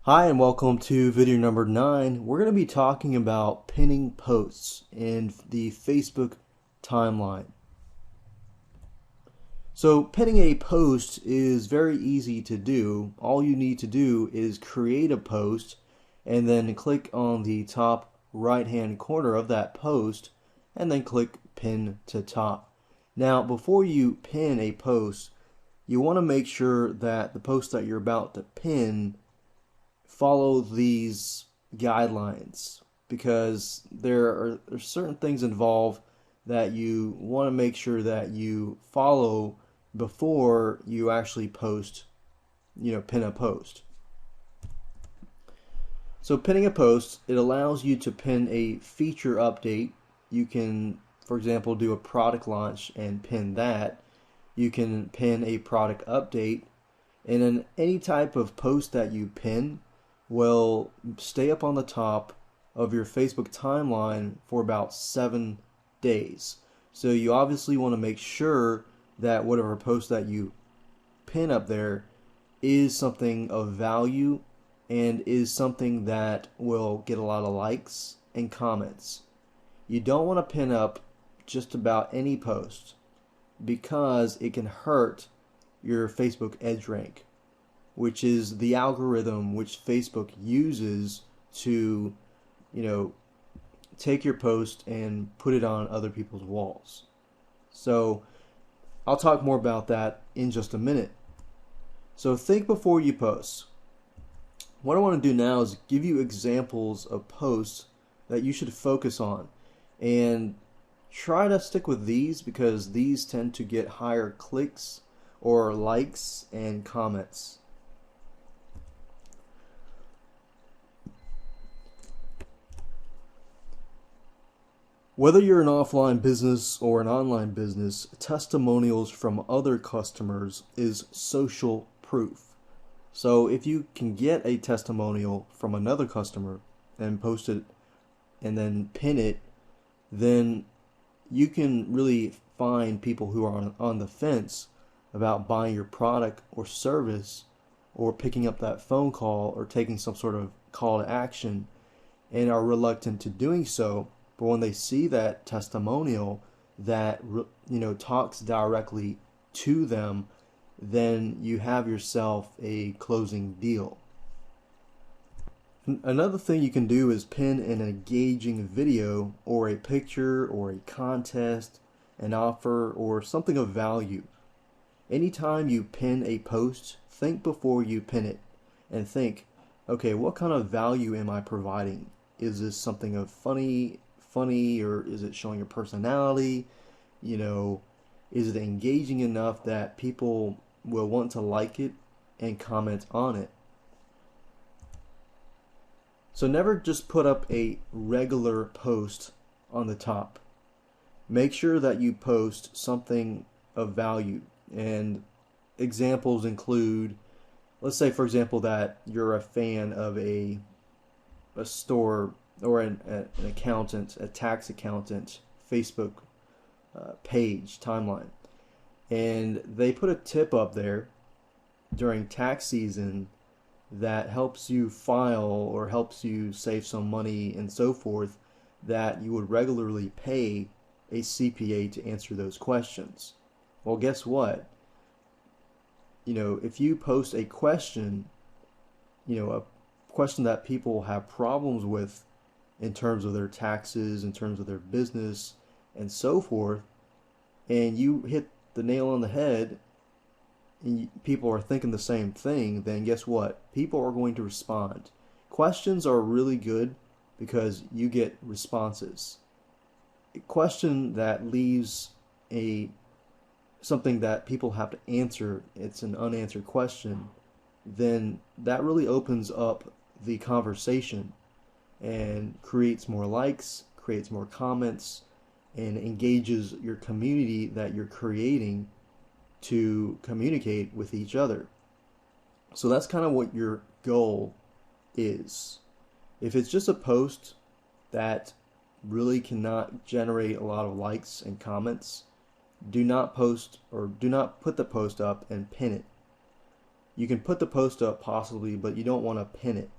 Hi and welcome to video number 9. We're going to be talking about pinning posts in the Facebook timeline. So pinning a post is very easy to do. All you need to do is create a post and then click on the top right hand corner of that post and then click pin to top. Now before you pin a post, you want to make sure that the post that you're about to pin follow these guidelines because there are certain things involved that you want to make sure that you follow before you actually post, pin a post. So pinning a post, it allows you to pin a feature update. You can, for example, do a product launch and pin that. You can pin a product update, and then any type of post that you pin will stay up on the top of your Facebook timeline for about 7 days. So you obviously want to make sure that whatever post that you pin up there is something of value and is something that will get a lot of likes and comments. You don't want to pin up just about any post because it can hurt your Facebook edge rank, which is the algorithm which Facebook uses to, take your post and put it on other people's walls. So I'll talk more about that in just a minute. So think before you post. What I want to do now is give you examples of posts that you should focus on and try to stick with these because these tend to get higher clicks or likes and comments. Whether you're an offline business or an online business, testimonials from other customers is social proof. So if you can get a testimonial from another customer and post it and then pin it, then you can really find people who are on the fence about buying your product or service or picking up that phone call or taking some sort of call to action and are reluctant to doing so. But when they see that testimonial that talks directly to them, then you have yourself a closing deal. Another thing you can do is pin an engaging video or a picture or a contest, an offer, or something of value. Anytime you pin a post, think before you pin it and think, okay, what kind of value am I providing? Is this something of funny, or is it showing your personality? Is it engaging enough that people will want to like it and comment on it? So never just put up a regular post on the top. Make sure that you post something of value. And examples include, let's say for example that you're a fan of a store or an accountant, a tax accountant Facebook page timeline, and they put a tip up there during tax season that helps you file or helps you save some money and so forth, that you would regularly pay a CPA to answer those questions. Well, guess what? If you post a question, a question that people have problems with in terms of their taxes, in terms of their business, and so forth, and you hit the nail on the head, and people are thinking the same thing, then guess what? People are going to respond. Questions are really good because you get responses. A question that leaves something that people have to answer, it's an unanswered question, then that really opens up the conversation and creates more likes, creates more comments, and engages your community that you're creating to communicate with each other. So that's kind of what your goal is. If it's just a post that really cannot generate a lot of likes and comments, do not post or do not put the post up and pin it. You can put the post up possibly, but you don't want to pin it.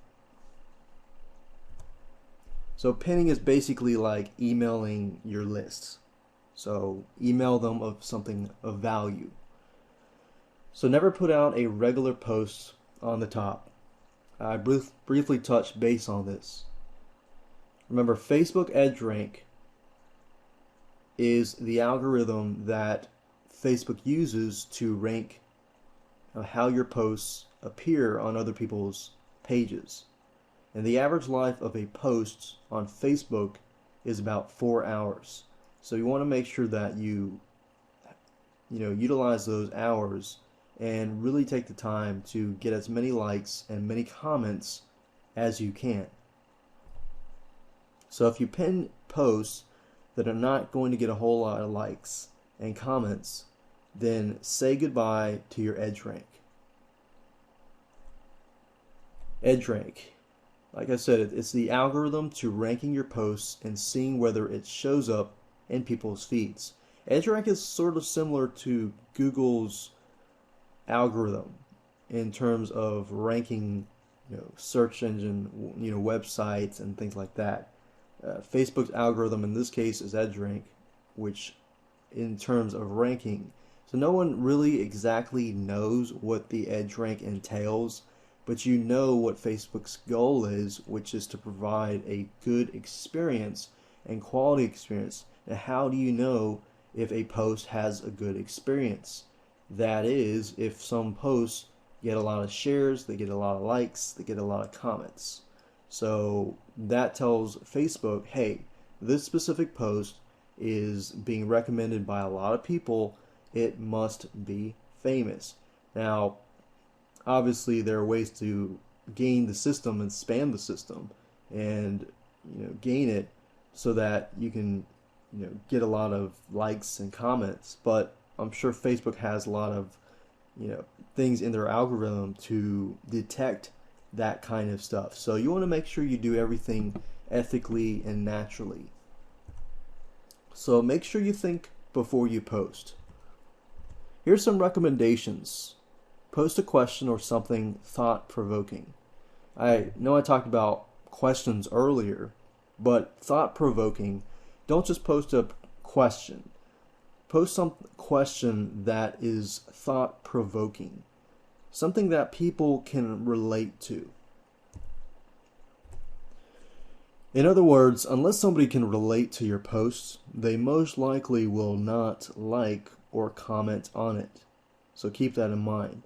So pinning is basically like emailing your lists. So email them of something of value. So never put out a regular post on the top. I briefly touched base on this. Remember, Facebook EdgeRank is the algorithm that Facebook uses to rank how your posts appear on other people's pages. And the average life of a post on Facebook is about 4 hours. So you want to make sure that you utilize those hours and really take the time to get as many likes and many comments as you can. So if you pin posts that are not going to get a whole lot of likes and comments, then say goodbye to your EdgeRank. EdgeRank, like I said, it's the algorithm to ranking your posts and seeing whether it shows up in people's feeds. EdgeRank is sort of similar to Google's algorithm in terms of ranking, search engine, websites and things like that. Facebook's algorithm in this case is EdgeRank, which in terms of ranking. So no one really exactly knows what the EdgeRank entails, but you know what Facebook's goal is, which is to provide a good experience and quality experience. Now, how do you know if a post has a good experience? That is, if some posts get a lot of shares, they get a lot of likes, they get a lot of comments. So that tells Facebook, hey, this specific post is being recommended by a lot of people. It must be famous. Now, obviously, there are ways to gain the system and spam the system and gain it so that you can get a lot of likes and comments. But I'm sure Facebook has a lot of things in their algorithm to detect that kind of stuff. So you want to make sure you do everything ethically and naturally. So make sure you think before you post. Here's some recommendations. Post a question or something thought-provoking. I know I talked about questions earlier, but thought-provoking, don't just post a question. Post some question that is thought-provoking. Something that people can relate to. In other words, unless somebody can relate to your posts, they most likely will not like or comment on it. So keep that in mind.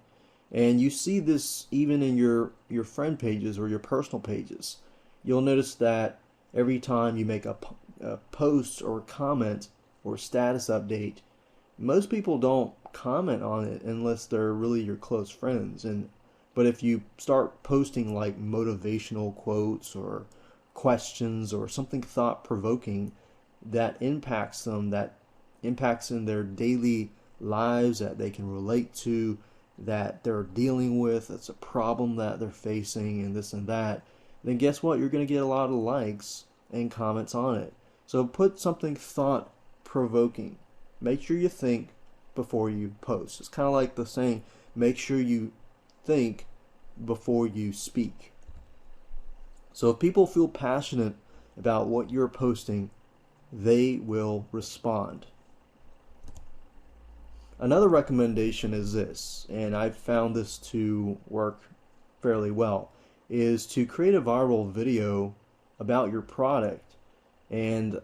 And you see this even in your friend pages or your personal pages. You'll notice that every time you make a post or comment or status update, most people don't comment on it unless they're really your close friends. But if you start posting like motivational quotes or questions or something thought-provoking that impacts them, that impacts in their daily lives, that they can relate to, that they're dealing with, it's a problem that they're facing and this and that, then guess what? You're going to get a lot of likes and comments on it. So put something thought-provoking. Make sure you think before you post. It's kind of like the saying, make sure you think before you speak. So if people feel passionate about what you're posting, they will respond. Another recommendation is this, and I've found this to work fairly well, is to create a viral video about your product. And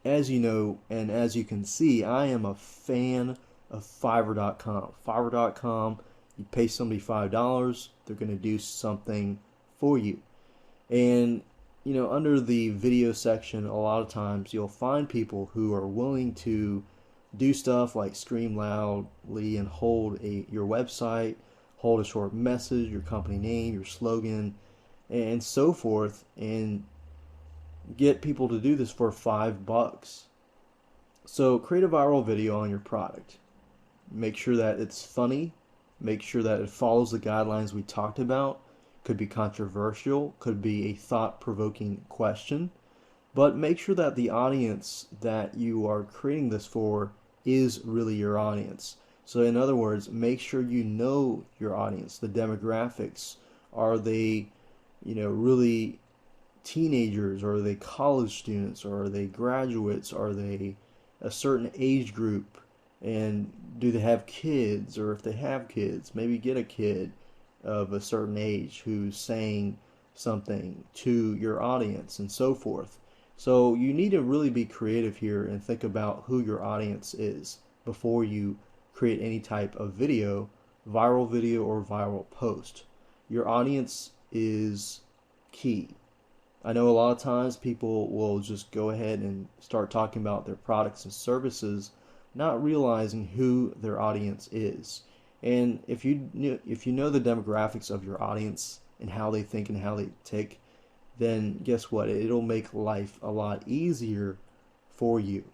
as you know, and as you can see, I am a fan of Fiverr.com. Fiverr.com, you pay somebody $5, they're going to do something for you. And under the video section, a lot of times you'll find people who are willing to do stuff like scream loudly and hold your website, hold a short message, your company name, your slogan, and so forth, and get people to do this for $5. So create a viral video on your product. Make sure that it's funny. Make sure that it follows the guidelines we talked about. Could be controversial, could be a thought-provoking question, but make sure that the audience that you are creating this for is really your audience. So in other words, make sure you know your audience, the demographics. Are they, really teenagers, or are they college students, or are they graduates, are they a certain age group, and do they have kids, or if they have kids, maybe get a kid of a certain age who's saying something to your audience and so forth. So you need to really be creative here and think about who your audience is before you create any type of viral video or viral post. Your audience is key. I know a lot of times people will just go ahead and start talking about their products and services, not realizing who their audience is. And if you know the demographics of your audience and how they think and how they tick, then guess what? It'll make life a lot easier for you.